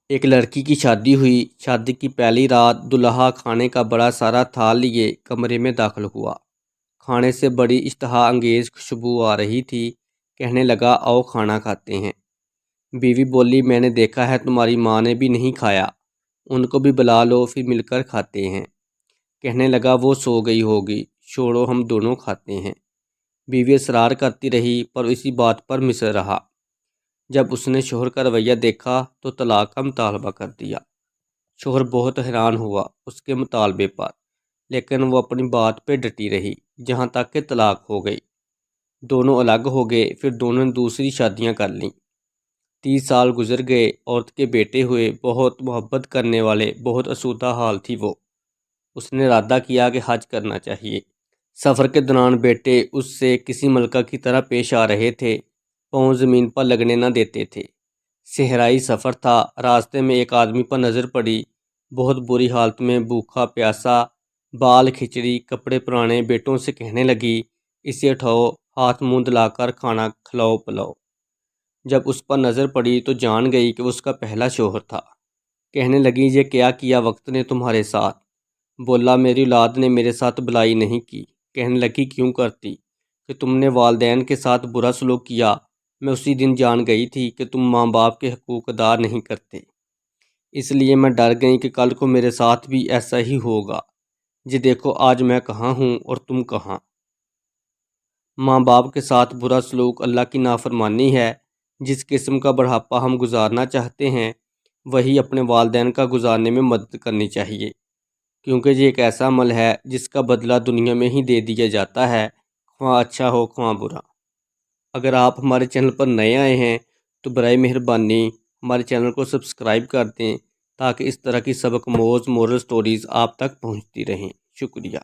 ایک لڑکی کی شادی ہوئی۔ شادی کی پہلی رات دولہا کھانے کا بڑا سارا تھال لیے کمرے میں داخل ہوا۔ کھانے سے بڑی اشتہا انگیز خوشبو آ رہی تھی۔ کہنے لگا، آؤ کھانا کھاتے ہیں۔ بیوی بولی، میں نے دیکھا ہے تمہاری ماں نے بھی نہیں کھایا، ان کو بھی بلا لو، پھر مل کر کھاتے ہیں۔ کہنے لگا، وہ سو گئی ہوگی، چھوڑو ہم دونوں کھاتے ہیں۔ بیوی اصرار کرتی رہی پر اسی بات پر مصر رہا۔ جب اس نے شوہر کا رویہ دیکھا تو طلاق کا مطالبہ کر دیا۔ شوہر بہت حیران ہوا اس کے مطالبے پر، لیکن وہ اپنی بات پہ ڈٹی رہی، جہاں تک کہ طلاق ہو گئی۔ دونوں الگ ہو گئے، پھر دونوں نے دوسری شادیاں کر لیں۔ 30 سال گزر گئے، عورت کے بیٹے ہوئے، بہت محبت کرنے والے، بہت آسودہ حال تھی وہ۔ اس نے ارادہ کیا کہ حج کرنا چاہیے۔ سفر کے دوران بیٹے اس سے کسی ملکہ کی طرح پیش آ رہے تھے، پاؤں زمین پر لگنے نہ دیتے تھے۔ صحرائی سفر تھا، راستے میں ایک آدمی پر نظر پڑی، بہت بری حالت میں، بھوکا پیاسا، بال کھچڑی، کپڑے پرانے۔ بیٹوں سے کہنے لگی، اسے اٹھاؤ، ہاتھ منہ دلا کر کھانا کھلاؤ پلاؤ۔ جب اس پر نظر پڑی تو جان گئی کہ وہ اس کا پہلا شوہر تھا۔ کہنے لگی، یہ کیا کیا وقت نے تمہارے ساتھ؟ بولا، میری اولاد نے میرے ساتھ بلائی نہیں کی۔ کہنے لگی، کیوں کرتی؟ کہ تم نے والدین کے ساتھ برا سلوک کیا۔ میں اسی دن جان گئی تھی کہ تم ماں باپ کے حقوق ادا نہیں کرتے، اس لیے میں ڈر گئی کہ کل کو میرے ساتھ بھی ایسا ہی ہوگا۔ جی دیکھو آج میں کہاں ہوں اور تم کہاں۔ ماں باپ کے ساتھ برا سلوک اللہ کی نافرمانی ہے۔ جس قسم کا بڑھاپا ہم گزارنا چاہتے ہیں، وہی اپنے والدین کا گزارنے میں مدد کرنی چاہیے، کیونکہ یہ ایک ایسا عمل ہے جس کا بدلہ دنیا میں ہی دے دیا جاتا ہے، خواہ اچھا ہو خواہ برا۔ اگر آپ ہمارے چینل پر نئے آئے ہیں تو برائے مہربانی ہمارے چینل کو سبسکرائب کر دیں تاکہ اس طرح کی سبق موز مورل سٹوریز آپ تک پہنچتی رہیں۔ شکریہ۔